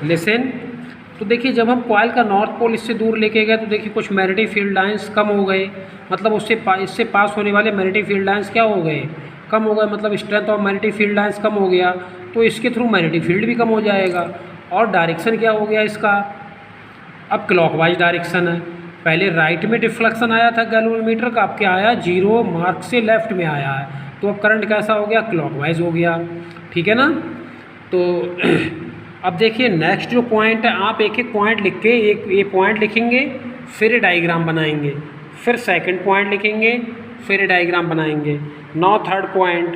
Listen. तो देखिए जब हम कॉइल का नॉर्थ पोल इससे दूर लेके गए तो देखिए कुछ मैग्नेटिक फील्ड लाइंस कम हो गए, मतलब इससे पास होने वाले मैग्नेटिक फील्ड लाइंस क्या हो गए, कम हो गए, मतलब strength of magnetic field lines कम हो गया, तो इसके थ्रू मैग्नेटिक फील्ड भी कम हो जाएगा। और डायरेक्शन क्या हो गया इसका, अब क्लॉकवाइज डायरेक्शन है। पहले राइट में डिफ्लेक्शन आया था गैल्वेनोमीटर का, अब क्या आया, जीरो मार्क से लेफ्ट में आया है, तो अब करंट कैसा हो गया, क्लॉकवाइज हो गया। ठीक है ना। तो अब देखिए नेक्स्ट जो पॉइंट है, आप एक एक पॉइंट लिख के, एक ये पॉइंट लिखेंगे फिर डायग्राम बनाएंगे, फिर सेकंड पॉइंट लिखेंगे फिर डायग्राम बनाएंगे। Now third point,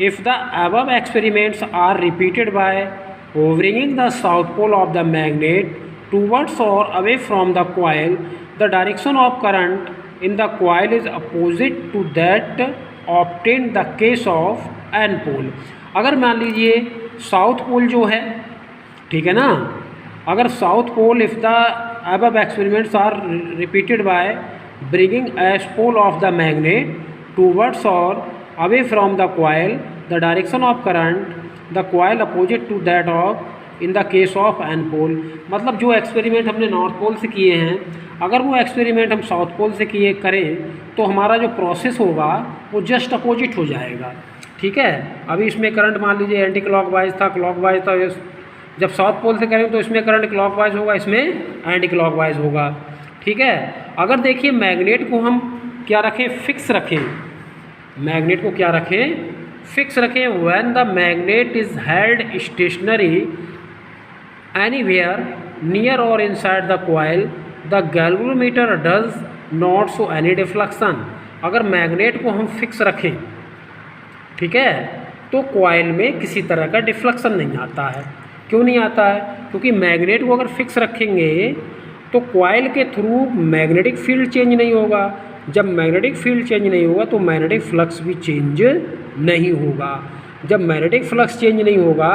if the above experiments are repeated by bringing the south pole of the magnet towards or away from the coil, the direction of current in the coil is opposite to that obtained the case of n pole। अगर मान लीजिए south pole जो है, ठीक है ना, अगर south pole if the above experiments are repeated by bringing as pole of the magnet towards or away from the coil, the direction of current the coil opposite to that of in the case of N pole. मतलब जो experiment हमने north pole से किए हैं, अगर वो experiment हम south pole से किए करें तो हमारा जो प्रोसेस होगा वो जस्ट अपोजिट हो जाएगा। ठीक है। अभी इसमें करंट मान लीजिए एंटी क्लॉकवाइज था, क्लॉकवाइज था, जब साउथ पोल से करें तो इसमें करंट क्लॉकवाइज होगा, इसमें एंटी क्लॉकवाइज होगा। ठीक है। अगर देखिए मैग्नेट को हम क्या रखें, फिक्स रखें, मैग्नेट को क्या रखें, फिक्स रखें। When the magnet is held stationary anywhere near और inside the coil, the galvanometer does not show any deflection. अगर मैग्नेट को हम फिक्स रखें, ठीक है, तो कॉइल में किसी तरह का डिफ्लेक्शन नहीं आता है। क्यों नहीं आता है, क्योंकि मैग्नेट को अगर फिक्स रखेंगे तो कॉइल के थ्रू मैग्नेटिक फील्ड चेंज नहीं होगा। जब मैग्नेटिक फील्ड चेंज नहीं होगा तो मैग्नेटिक फ्लक्स भी चेंज नहीं होगा। जब मैग्नेटिक फ्लक्स चेंज नहीं होगा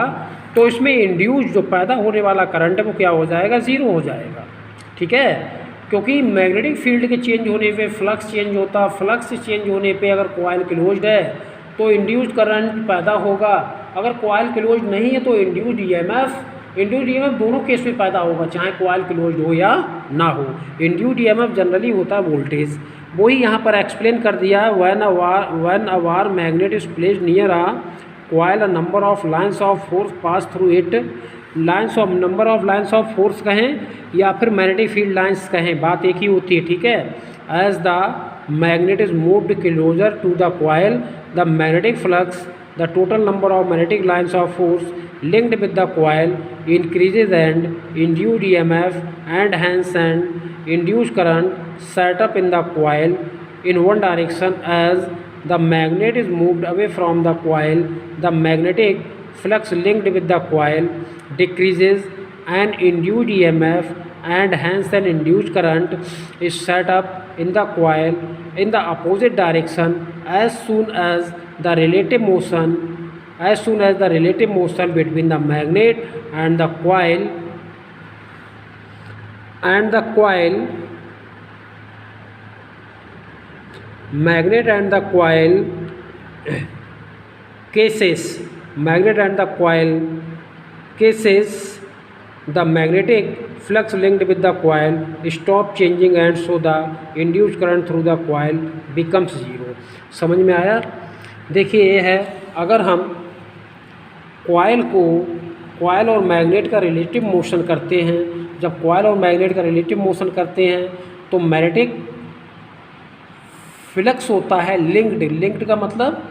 तो इसमें इंड्यूस जो पैदा होने वाला करंट है वो क्या हो जाएगा, ज़ीरो हो जाएगा। ठीक है। क्योंकि मैग्नेटिक फील्ड के चेंज होने पे फ्लक्स चेंज होता, फ्लक्स चेंज होने पे अगर कॉइल क्लोज्ड है तो इंड्यूस्ड करंट पैदा होगा, अगर कॉइल क्लोज्ड नहीं है तो इंड्यूस्ड ईएमएफ दोनों केस में पैदा होगा, चाहे कॉइल क्लोज्ड हो या ना हो। इंड्यूस्ड ईएमएफ जनरली होता है वोल्टेज, वही यहाँ पर एक्सप्लेन कर दिया है। When a war magnet is placed near a coil, a number of lines of force pass through it, number of lines of force कहें या फिर मैग्नेटिक फील्ड लाइन्स कहें, बात एक ही होती है। ठीक है। As the magnet is moved closer to the coil, the magnetic flux, the total number of magnetic lines of force linked with the coil increases and induced EMF and hence an induced current set up in the coil in one direction. As the magnet is moved away from the coil, the magnetic flux linked with the coil decreases and induced EMF and hence an induced current is set up in the coil in the opposite direction as soon as the relative motion between the magnet and the coil cases, the magnetic flux linked with the coil stop changing and so the induced current through the coil becomes zero। समझ में आया। देखिए ये है, अगर हम coil और magnet का रिलेटिव मोशन करते हैं, जब कॉइल और मैग्नेट का रिलेटिव मोशन करते हैं तो मैग्नेटिक फ्लक्स होता है लिंक्ड का मतलब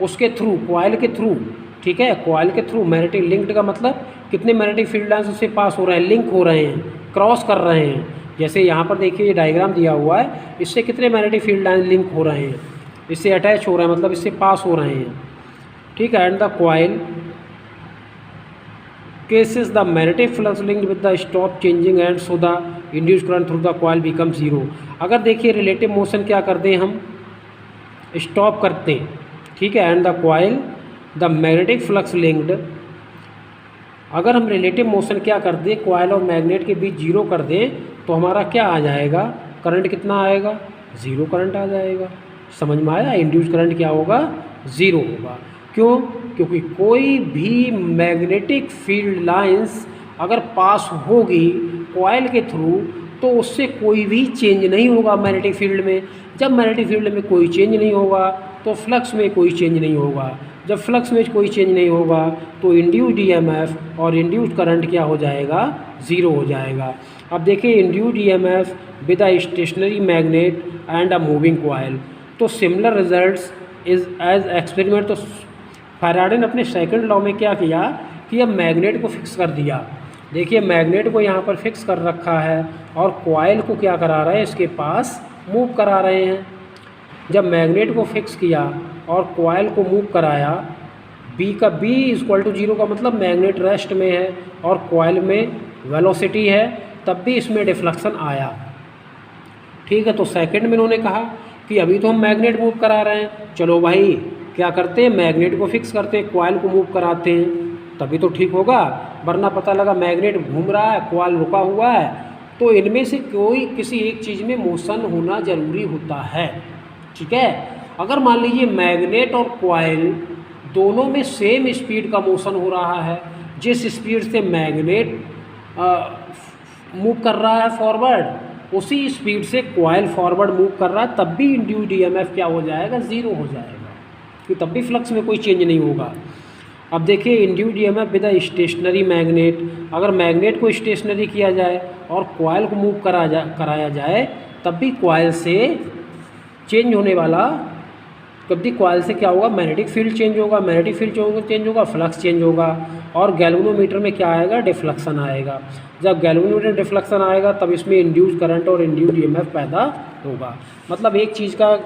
उसके थ्रू, कॉइल के थ्रू। ठीक है। कॉइल के थ्रू मैग्नेटिक, लिंक्ड का मतलब कितने मैग्नेटिक फील्ड लाइन्स उससे पास हो रहे हैं, लिंक हो रहे हैं, क्रॉस कर रहे हैं। जैसे यहाँ पर देखिए ये डायग्राम दिया हुआ है, इससे कितने मैग्नेटिक फील्ड लाइन लिंक हो रहे हैं, इससे अटैच हो रहे हैं, मतलब इससे पास हो रहे हैं। ठीक है। And the coil cases the magnetic flux linked with the stop changing and so the induced current through the coil becomes zero। अगर देखिए रिलेटिव मोशन क्या करते हैं, हम स्टॉप करते हैं। ठीक है। And the coil the magnetic flux linked, अगर हम रिलेटिव मोशन क्या कर दें, कॉइल और मैग्नेट के बीच जीरो कर दें तो हमारा क्या आ जाएगा, करंट कितना आएगा, ज़ीरो करंट आ जाएगा। समझ में आया। इंड्यूस करंट क्या होगा, ज़ीरो होगा। क्यों, क्योंकि कोई भी मैग्नेटिक फील्ड लाइंस अगर पास होगी कॉइल के थ्रू तो उससे कोई भी चेंज नहीं होगा मैग्नेटिक फील्ड में। जब मैग्नेटिक फील्ड में कोई चेंज नहीं होगा तो फ्लक्स में कोई चेंज नहीं होगा। जब फ्लक्स में कोई चेंज नहीं होगा तो इंड्यूस्ड ईएमएफ और इंड्यूस्ड करंट क्या हो जाएगा, ज़ीरो हो जाएगा। अब देखिए induced EMF with a stationary magnet and a moving coil, तो similar results is as experiment. तो फैराडे ने अपने सेकंड लॉ में क्या किया कि अब मैग्नेट को फिक्स कर दिया। देखिए मैग्नेट को यहाँ पर फिक्स कर रखा है और कॉइल को क्या करा रहे हैं, इसके पास मूव करा रहे हैं। जब मैग्नेट को फिक्स किया और कॉइल को मूव कराया, बी इक्वल टू 0 का मतलब मैग्नेट रेस्ट में है और कॉइल में वेलोसिटी है, तब भी इसमें डिफ्लेक्शन आया। ठीक है, तो सेकंड में इन्होंने कहा कि अभी तो हम मैग्नेट मूव करा रहे हैं, चलो भाई क्या करते हैं, मैग्नेट को फिक्स करते हैं, कॉइल को मूव कराते हैं, तभी तो ठीक होगा। वरना पता लगा मैग्नेट घूम रहा है, कॉइल रुका हुआ है। तो इनमें से कोई किसी एक चीज़ में मोशन होना ज़रूरी होता है। ठीक है, अगर मान लीजिए मैग्नेट और कॉइल दोनों में सेम स्पीड का मोशन हो रहा है, जिस स्पीड से मैग्नेट मूव कर रहा है फॉरवर्ड, उसी स्पीड से कॉइल फॉरवर्ड मूव कर रहा है, तब भी इंड्यूस्ड ईएमएफ क्या हो जाएगा, ज़ीरो हो जाएगा, कि तब भी फ्लक्स में कोई चेंज नहीं होगा। अब देखिए induced EMF with a stationary magnet, अगर मैग्नेट को स्टेशनरी किया जाए और कॉइल को मूव कराया जाए, तब भी कॉइल से चेंज होने वाला, तब भी कॉइल से क्या होगा, मैग्नेटिक फील्ड चेंज होगा, मैग्नेटिक फील्ड चेंज होगा, फ्लक्स चेंज होगा, और गैल्वेनोमीटर में क्या आएगा, डिफ्लेक्शन आएगा। जब गैल्वेनोमीटर में डिफ्लेक्शन आएगा तब इसमें इंड्यूस्ड करंट और इंड्यूस्ड ईएमएफ पैदा होगा। मतलब एक चीज़ का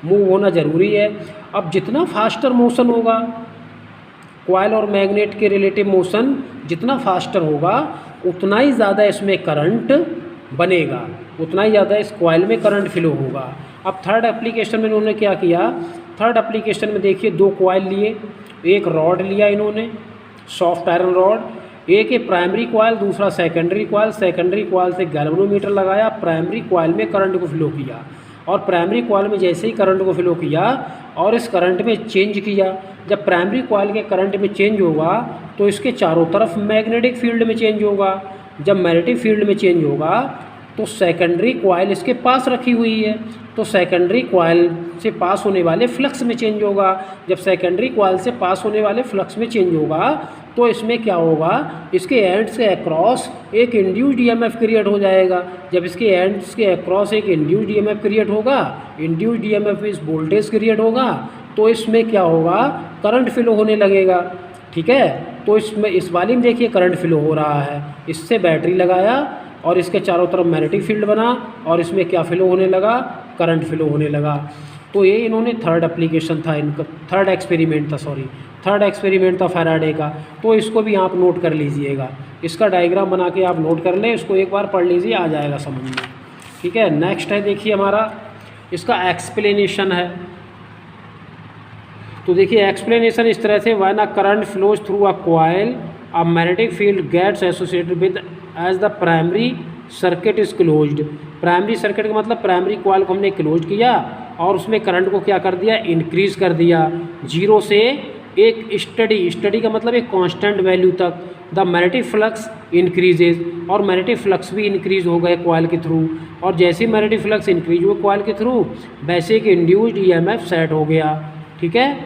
मूव होना ज़रूरी है। अब जितना फास्टर मोशन होगा, कॉइल और मैग्नेट के रिलेटिव मोशन जितना फास्टर होगा, उतना ही ज़्यादा इसमें करंट बनेगा, उतना ही ज़्यादा इस कॉइल में करंट फ्लो होगा। अब थर्ड एप्लीकेशन में इन्होंने क्या किया, थर्ड एप्लीकेशन में देखिए दो कॉइल लिए, एक रॉड लिया इन्होंने, सॉफ्ट आयरन रॉड, एक है प्राइमरी कॉइल, दूसरा सेकेंडरी कॉइल। सेकेंडरी कॉइल से गैल्वेनोमीटर लगाया, प्राइमरी कॉइल में करंट को फ्लो किया, और प्राइमरी कॉइल में जैसे ही करंट को फ्लो किया और इस करंट में चेंज किया, जब प्राइमरी कॉइल के करंट में चेंज होगा तो इसके चारों तरफ मैग्नेटिक फील्ड में चेंज होगा। जब मैग्नेटिक फील्ड में चेंज होगा तो सेकेंडरी कॉइल इसके पास रखी हुई है, तो सेकेंडरी कॉइल से पास होने वाले फ्लक्स में चेंज होगा। जब सेकेंडरी कॉइल से पास होने वाले फ्लक्स में चेंज होगा तो इसमें क्या होगा, इसके एंड्स के अक्रॉस एक इंड्यूस्ड ईएमएफ क्रिएट हो जाएगा। जब इसके एंड्स के अक्रॉस एक इंड्यूस्ड ईएमएफ क्रिएट होगा, इंड्यूस्ड ईएमएफ में इस वोल्टेज क्रिएट होगा, तो इसमें क्या होगा, करंट फ्लो होने लगेगा। ठीक है, तो इसमें इस वाली में देखिए करंट फ्लो हो रहा है, इससे बैटरी लगाया और इसके चारों तरफ मैग्नेटिक फील्ड बना और इसमें क्या फ्लो होने लगा, करंट फ्लो होने लगा। तो ये इन्होंने थर्ड एप्लीकेशन था इनका, थर्ड एक्सपेरिमेंट था फैराडे का। तो इसको भी आप नोट कर लीजिएगा, इसका डायग्राम बना के आप नोट कर लें, इसको एक बार पढ़ लीजिए, आ जाएगा समझ में। ठीक है, नेक्स्ट है देखिए हमारा इसका एक्सप्लेनेशन है। तो देखिए एक्सप्लेनेशन इस तरह से, when a current flows through a coil a magnetic field gets associated with as the primary circuit is closed. Primary circuit का मतलब प्राइमरी कॉइल को हमने क्लोज किया और उसमें करंट को क्या कर दिया, इंक्रीज कर दिया, 0 से एक स्टडी का मतलब एक कांस्टेंट वैल्यू तक। द मैग्नेटिक फ्लक्स इंक्रीजेज, और मैग्नेटिक फ्लक्स भी इंक्रीज हो गए कॉइल के थ्रू, और जैसे ही मैग्नेटिक फ्लक्स इंक्रीज हुए कॉइल के थ्रू, वैसे एक इंड्यूस्ड ईएमएफ सेट हो गया। ठीक है,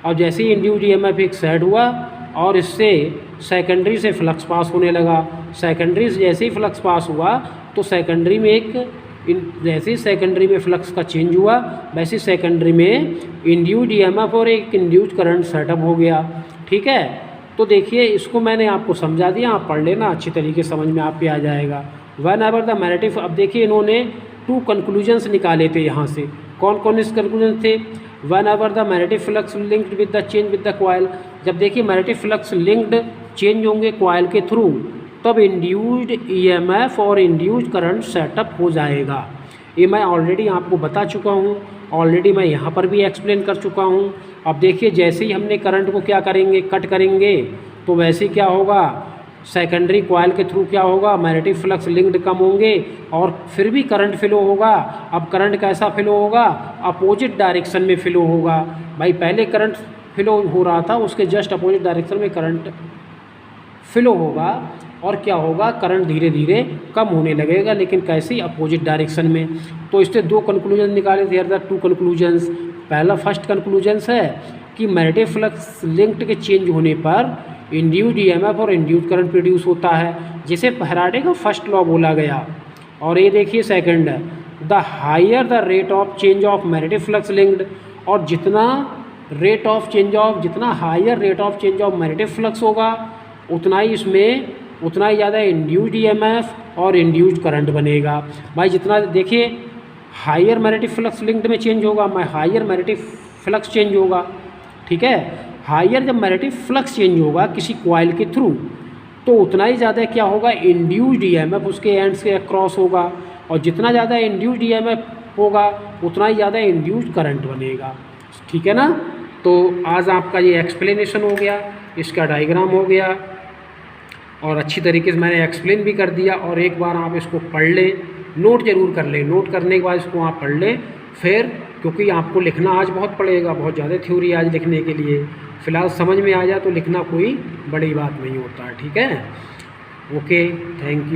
और जैसे ही इंड्यूस्ड ईएमएफ एक सेट हुआ और इससे सेकेंडरी से फ्लक्स पास होने लगा, सेकेंडरी से जैसे ही फ्लक्स पास हुआ तो सेकेंडरी में जैसे ही सेकेंडरी में फ्लक्स का चेंज हुआ, वैसे सेकेंडरी में इंड्यूस्ड ईएमएफ और एक इंड्यूस्ड करंट सेटअप हो गया। ठीक है, तो देखिए इसको मैंने आपको समझा दिया, आप पढ़ लेना, अच्छी तरीके समझ में आपके आ जाएगा। व्हेन एवर द मैग्नेटिक, अब देखिए इन्होंने 2 कंक्लूजन्स निकाले थे यहाँ से, कौन कौन इस कंक्लूजन थे, when ever the magnetic flux linked with the change with the coil, जब देखिए मैग्नेटिक फ्लक्स लिंक्ड चेंज होंगे कॉइल के थ्रू, तब इंड्यूस्ड ईएमएफ और इंड्यूस्ड करंट सेटअप हो जाएगा। ये मैं ऑलरेडी आपको बता चुका हूँ, ऑलरेडी मैं यहाँ पर भी एक्सप्लेन कर चुका हूँ। अब देखिए जैसे ही हमने करंट को क्या करेंगे, कट करेंगे, तो वैसे क्या होगा, सेकेंडरी कॉइल के थ्रू क्या होगा, मैग्नेटिक फ्लक्स लिंक्ड कम होंगे और फिर भी करंट फ्लो होगा। अब करंट कैसा फ्लो होगा, अपोजिट डायरेक्शन में फ्लो होगा। भाई पहले करंट फ्लो हो रहा था, उसके जस्ट अपोजिट डायरेक्शन में करंट फ्लो होगा। और क्या होगा, करंट धीरे धीरे कम होने लगेगा, लेकिन कैसे, अपोजिट डायरेक्शन में। तो इससे दो कंक्लूजन निकाले, देयर आर टू कंक्लूजन्स। पहला फर्स्ट कंक्लूजन्स है कि मैग्नेटिक फ्लक्स लिंक्ड के चेंज होने पर इंड्यूस्ड ईएमएफ और इंड्यूस्ड करंट प्रोड्यूस होता है, जिसे फैराडे का फर्स्ट लॉ बोला गया। और ये देखिए सेकंड है, the higher the rate of change of magnetic flux linked, और जितना रेट ऑफ चेंज ऑफ, जितना higher rate of change of magnetic flux होगा उतना ही इसमें, उतना ही ज़्यादा इंड्यूस्ड ईएमएफ और इंड्यूस्ड करंट बनेगा। भाई जितना देखिए हायर मैग्नेटिक फ्लक्स लिंक्ड में चेंज होगा, मैं हायर मैग्नेटिक फ्लक्स चेंज होगा, ठीक है। हायर जब मैग्नेटिक फ्लक्स चेंज होगा किसी कॉइल के थ्रू, तो उतना ही ज़्यादा क्या होगा, इंड्यूस्ड ईएमएफ उसके एंड्स के अक्रॉस होगा, और जितना ज़्यादा इंड्यूस्ड ईएमएफ होगा उतना ही ज़्यादा इंड्यूस्ड करंट बनेगा, ठीक है ना। तो आज आपका ये एक्सप्लेनेशन हो गया, इसका डायग्राम हो गया, और अच्छी तरीके से मैंने एक्सप्लेन भी कर दिया। और एक बार आप इसको पढ़ लें, नोट जरूर कर लें, नोट करने के बाद इसको आप पढ़ लें फिर, क्योंकि आपको लिखना आज बहुत पड़ेगा, बहुत ज़्यादा थ्योरी आज लिखने के लिए। फ़िलहाल समझ में आ जाए तो लिखना कोई बड़ी बात नहीं होता है, ठीक है। Okay, thank you.